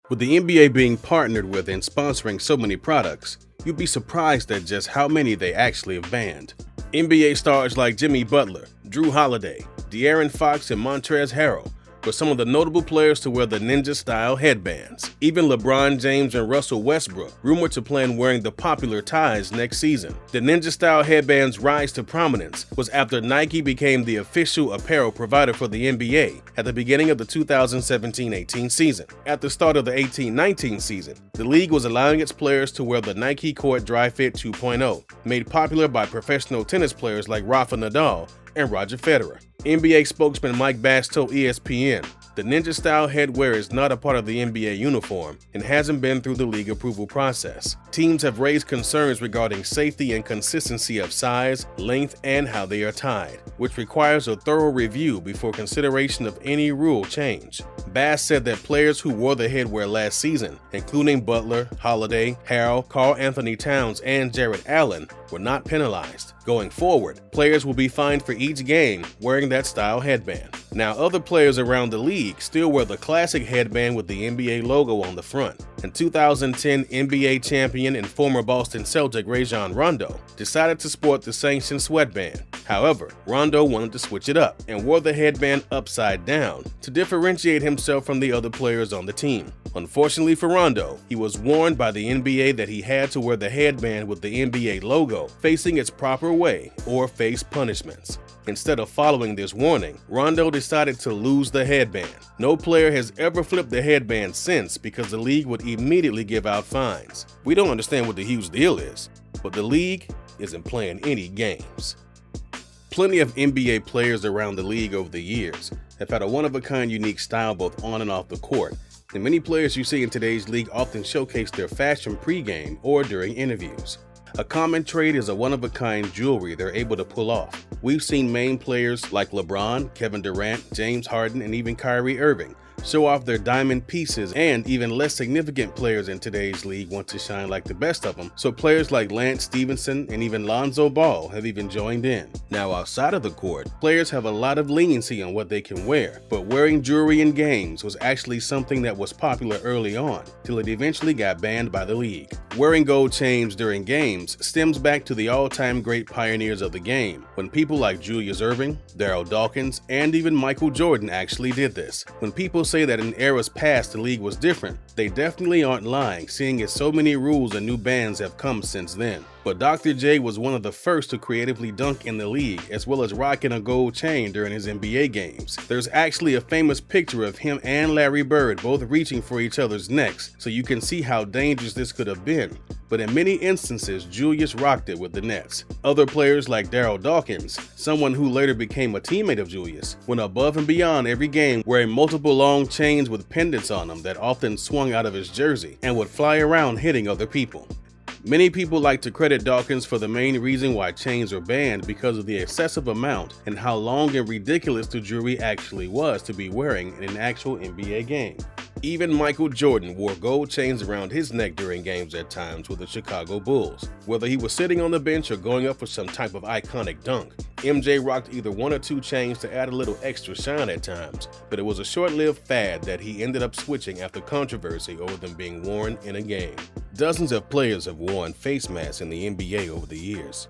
With the NBA being partnered with and sponsoring so many products, you'd be surprised at just how many they actually have banned. NBA stars like Jimmy Butler, Drew Holiday, De'Aaron Fox, and Montrezl Harrell were some of the notable players to wear the ninja-style headbands. Even LeBron James and Russell Westbrook rumored to plan wearing the popular ties next season. The ninja-style headband's rise to prominence was after Nike became the official apparel provider for the NBA at the beginning of the 2017-18 season. At the start of the 18-19 season, the league was allowing its players to wear the Nike Court Dri-Fit 2.0, made popular by professional tennis players like Rafa Nadal and Roger Federer. NBA spokesman Mike Bass told ESPN, "The ninja-style headwear is not a part of the NBA uniform and hasn't been through the league approval process. Teams have raised concerns regarding safety and consistency of size, length, and how they are tied, which requires a thorough review before consideration of any rule change." Bass said that players who wore the headwear last season, including Butler, Holiday, Harrell, Karl-Anthony Towns, and Jarrett Allen, were not penalized. Going forward, players will be fined for each game wearing that style headband. Now, other players around the league still wear the classic headband with the NBA logo on the front. And 2010 NBA champion and former Boston Celtic Rajon Rondo decided to sport the sanctioned sweatband. However, Rondo wanted to switch it up and wore the headband upside down to differentiate himself from the other players on the team. Unfortunately for Rondo, he was warned by the NBA that he had to wear the headband with the NBA logo facing its proper way or face punishments. Instead of following this warning, Rondo decided to lose the headband. No player has ever flipped the headband since because the league would immediately give out fines. We don't understand what the huge deal is, but the league isn't playing any games. Plenty of NBA players around the league over the years have had a one-of-a-kind unique style both on and off the court, and many players you see in today's league often showcase their fashion pre-game or during interviews. A common trait is a one-of-a-kind jewelry they're able to pull off. We've seen main players like LeBron, Kevin Durant, James Harden, and even Kyrie Irving show off their diamond pieces, and even less significant players in today's league want to shine like the best of them, so players like Lance Stevenson and even Lonzo Ball have even joined in. Now, outside of the court, players have a lot of leniency on what they can wear, but wearing jewelry in games was actually something that was popular early on, till it eventually got banned by the league. Wearing gold chains during games stems back to the all-time great pioneers of the game, when people like Julius Erving, Darryl Dawkins, and even Michael Jordan actually did this. When people say that in eras past the league was different, they definitely aren't lying, seeing as so many rules and new bans have come since then. But Dr. J was one of the first to creatively dunk in the league, as well as rocking a gold chain during his NBA games. There's actually a famous picture of him and Larry Bird both reaching for each other's necks, so you can see how dangerous this could have been. But in many instances, Julius rocked it with the Nets. Other players like Darryl Dawkins, someone who later became a teammate of Julius, went above and beyond every game, wearing multiple long chains with pendants on them that often swung out of his jersey and would fly around hitting other people. Many people like to credit Dawkins for the main reason why chains are banned because of the excessive amount and how long and ridiculous the jewelry actually was to be wearing in an actual NBA game. Even Michael Jordan wore gold chains around his neck during games at times with the Chicago Bulls. Whether he was sitting on the bench or going up for some type of iconic dunk, MJ rocked either one or two chains to add a little extra shine at times, but it was a short-lived fad that he ended up switching after controversy over them being worn in a game. Dozens of players have worn face masks in the NBA over the years.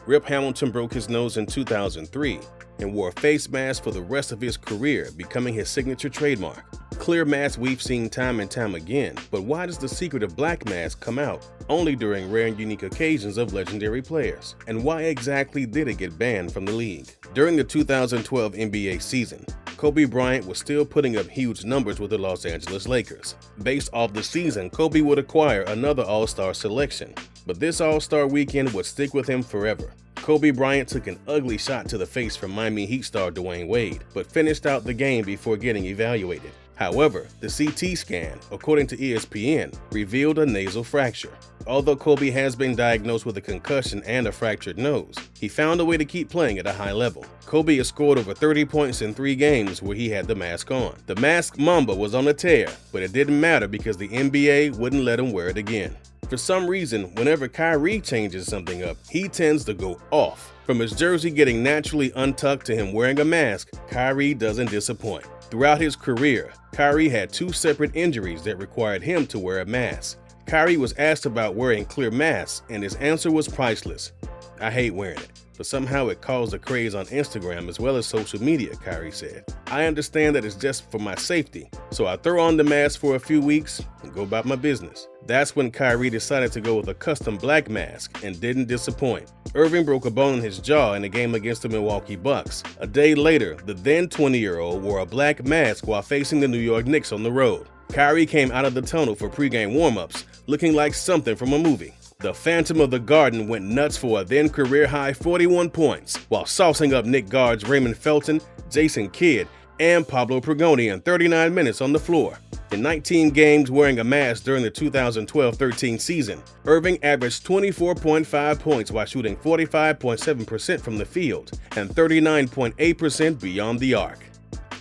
Rip Hamilton broke his nose in 2003 and wore a face mask for the rest of his career, becoming his signature trademark. Clear masks we've seen time and time again, but why does the secret of black masks come out only during rare and unique occasions of legendary players? And why exactly did it get banned from the league? During the 2012 NBA season, Kobe Bryant was still putting up huge numbers with the Los Angeles Lakers. Based off the season, Kobe would acquire another All-Star selection, but this All-Star weekend would stick with him forever. Kobe Bryant took an ugly shot to the face from Miami Heat star Dwayne Wade, but finished out the game before getting evaluated. However, the CT scan, according to ESPN, revealed a nasal fracture. Although Kobe has been diagnosed with a concussion and a fractured nose, he found a way to keep playing at a high level. Kobe has scored over 30 points in 3 games where he had the mask on. The mask Mamba was on a tear, but it didn't matter because the NBA wouldn't let him wear it again. For some reason, whenever Kyrie changes something up, he tends to go off. From his jersey getting naturally untucked to him wearing a mask, Kyrie doesn't disappoint. Throughout his career, Kyrie had 2 separate injuries that required him to wear a mask. Kyrie was asked about wearing clear masks, and his answer was priceless. "I hate wearing it, but somehow it caused a craze on Instagram as well as social media," Kyrie said. "I understand that it's just for my safety, so I throw on the mask for a few weeks and go about my business." That's when Kyrie decided to go with a custom black mask and didn't disappoint. Irving broke a bone in his jaw in a game against the Milwaukee Bucks. A day later, the then 20-year-old wore a black mask while facing the New York Knicks on the road. Kyrie came out of the tunnel for pregame warm-ups, looking like something from a movie. The Phantom of the Garden went nuts for a then career-high 41 points, while saucing up Knick guards Raymond Felton, Jason Kidd, and Pablo Pregoni in 39 minutes on the floor. In 19 games wearing a mask during the 2012-13 season, Irving averaged 24.5 points while shooting 45.7% from the field and 39.8% beyond the arc.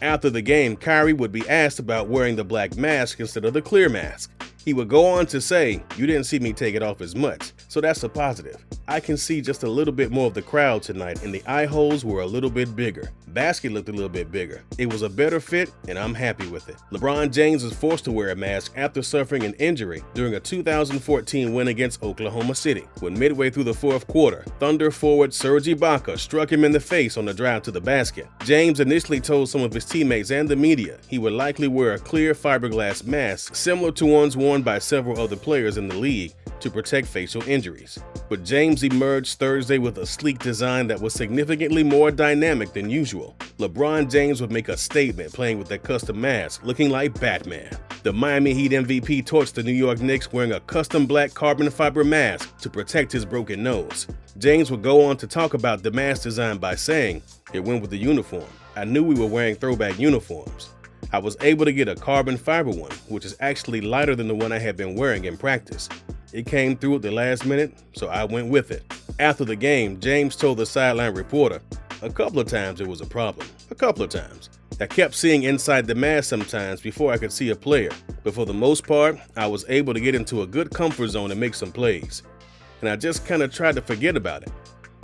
After the game, Kyrie would be asked about wearing the black mask instead of the clear mask. He would go on to say, "You didn't see me take it off as much, so that's a positive. I can see just a little bit more of the crowd tonight, and the eye holes were a little bit bigger. Basket looked a little bit bigger. It was a better fit, and I'm happy with it." LeBron James was forced to wear a mask after suffering an injury during a 2014 win against Oklahoma City, when midway through the fourth quarter, Thunder forward Serge Ibaka struck him in the face on the drive to the basket. James initially told some of his teammates and the media he would likely wear a clear fiberglass mask similar to ones worn by several other players in the league to protect facial injuries. But James emerged Thursday with a sleek design that was significantly more dynamic than usual. LeBron James would make a statement playing with that custom mask, looking like Batman. The Miami Heat MVP torched the New York Knicks wearing a custom black carbon fiber mask to protect his broken nose. James would go on to talk about the mask design by saying, "It went with the uniform. I knew we were wearing throwback uniforms. I was able to get a carbon fiber one, which is actually lighter than the one I had been wearing in practice. It came through at the last minute, so I went with it." After the game, James told the sideline reporter, "A couple of times it was a problem. A couple of times. I kept seeing inside the mask sometimes before I could see a player, but for the most part, I was able to get into a good comfort zone and make some plays. And I just kind of tried to forget about it.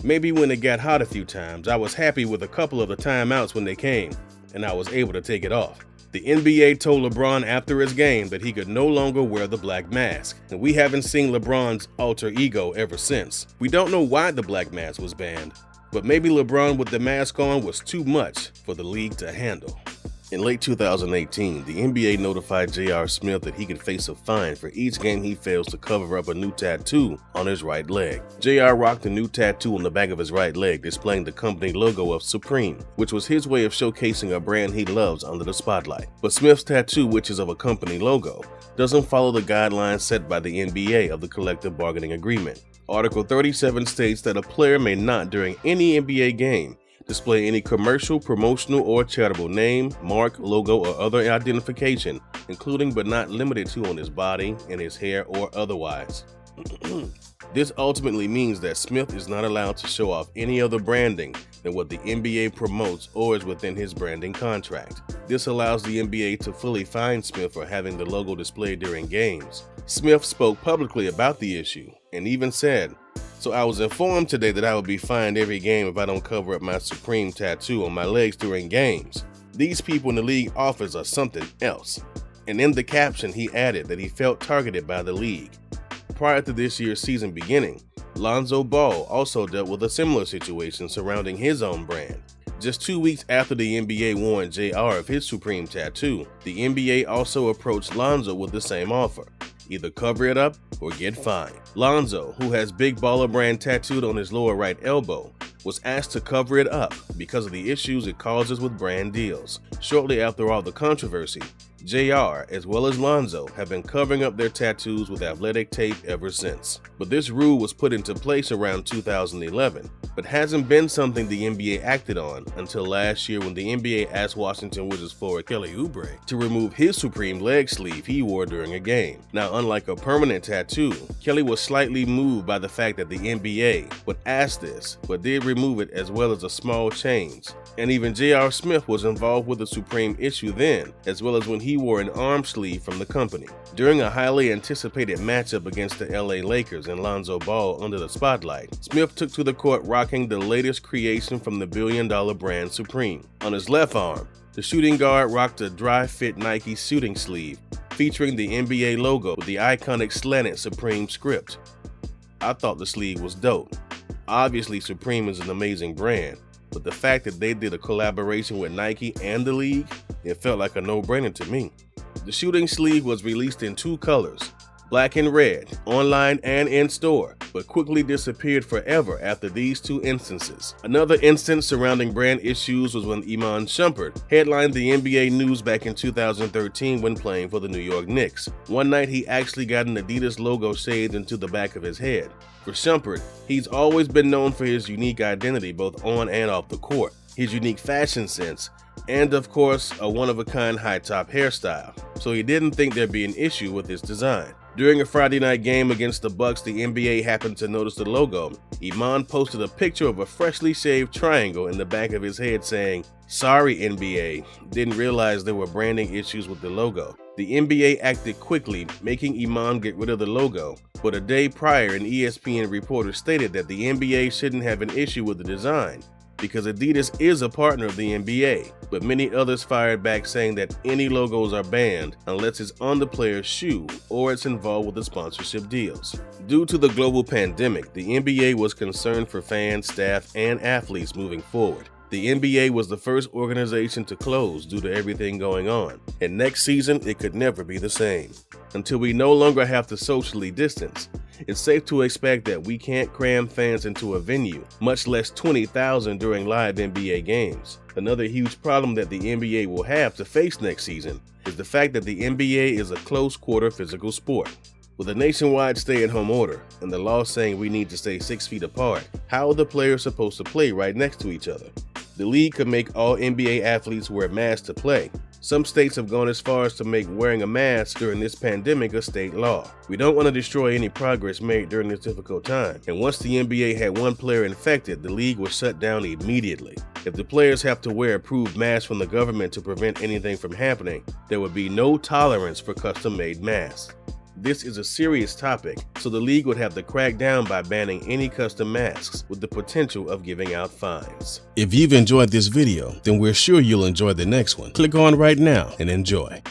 Maybe when it got hot a few times, I was happy with a couple of the timeouts when they came, and I was able to take it off." The NBA told LeBron after his game that he could no longer wear the black mask, and we haven't seen LeBron's alter ego ever since. We don't know why the black mask was banned, but maybe LeBron with the mask on was too much for the league to handle. In late 2018, the NBA notified J.R. Smith that he could face a fine for each game he fails to cover up a new tattoo on his right leg. J.R. rocked a new tattoo on the back of his right leg displaying the company logo of Supreme, which was his way of showcasing a brand he loves under the spotlight. But Smith's tattoo, which is of a company logo, doesn't follow the guidelines set by the NBA of the collective bargaining agreement. Article 37 states that a player may not, during any NBA game, display any commercial, promotional, or charitable name, mark, logo, or other identification, including but not limited to on his body, in his hair, or otherwise. This ultimately means that Smith is not allowed to show off any other branding than what the NBA promotes or is within his branding contract. This allows the NBA to fully fine Smith for having the logo displayed during games. Smith spoke publicly about the issue and even said, "So I was informed today that I would be fined every game if I don't cover up my Supreme tattoo on my legs during games. These people in the league office are something else." And in the caption, he added that he felt targeted by the league. Prior to this year's season beginning, Lonzo Ball also dealt with a similar situation surrounding his own brand. Just 2 weeks after the NBA warned JR of his Supreme tattoo, the NBA also approached Lonzo with the same offer: either cover it up or get fined. Lonzo, who has Big Baller brand tattooed on his lower right elbow, was asked to cover it up because of the issues it causes with brand deals. Shortly after all the controversy, JR, as well as Lonzo, have been covering up their tattoos with athletic tape ever since. But this rule was put into place around 2011, but hasn't been something the NBA acted on until last year when the NBA asked Washington Wizards forward Kelly Oubre to remove his Supreme leg sleeve he wore during a game. Now, unlike a permanent tattoo, Kelly was slightly moved by the fact that the NBA would ask this, but did remove it as well as a small change. And even J.R. Smith was involved with the Supreme issue then, as well as when he he wore an arm sleeve from the company. During a highly anticipated matchup against the LA Lakers and Lonzo Ball under the spotlight, Smith took to the court rocking the latest creation from the billion-dollar brand Supreme. On his left arm, the shooting guard rocked a dry-fit Nike shooting sleeve featuring the NBA logo with the iconic slanted Supreme script. I thought the sleeve was dope. Obviously, Supreme is an amazing brand, but the fact that they did a collaboration with Nike and the league, it felt like a no-brainer to me. The shooting sleeve was released in 2 colors, black and red, online and in-store, but quickly disappeared forever after these 2 instances. Another instance surrounding brand issues was when Iman Shumpert headlined the NBA News back in 2013 when playing for the New York Knicks. One night he actually got an Adidas logo shaved into the back of his head. For Shumpert, he's always been known for his unique identity both on and off the court, his unique fashion sense, and of course, a one-of-a-kind high-top hairstyle, so he didn't think there'd be an issue with his design. During a Friday night game against the Bucks, the NBA happened to notice the logo. Iman posted a picture of a freshly shaved triangle in the back of his head saying, "Sorry NBA, didn't realize there were branding issues with the logo." The NBA acted quickly, making Iman get rid of the logo, but a day prior an ESPN reporter stated that the NBA shouldn't have an issue with the design because Adidas is a partner of the NBA, but many others fired back saying that any logos are banned unless it's on the player's shoe or it's involved with the sponsorship deals. Due to the global pandemic, the NBA was concerned for fans, staff, and athletes moving forward. The NBA was the first organization to close due to everything going on, and next season it could never be the same. Until we no longer have to socially distance, it's safe to expect that we can't cram fans into a venue, much less 20,000 during live NBA games. Another huge problem that the NBA will have to face next season is the fact that the NBA is a close-quarter physical sport. With a nationwide stay-at-home order and the law saying we need to stay 6 feet apart, how are the players supposed to play right next to each other? The league could make all NBA athletes wear masks to play. Some states have gone as far as to make wearing a mask during this pandemic a state law. We don't want to destroy any progress made during this difficult time, and once the NBA had one player infected, the league was shut down immediately. If the players have to wear approved masks from the government to prevent anything from happening, there would be no tolerance for custom-made masks. This is a serious topic, so the league would have to crack down by banning any custom masks with the potential of giving out fines. If you've enjoyed this video, then we're sure you'll enjoy the next one. Click on right now and enjoy.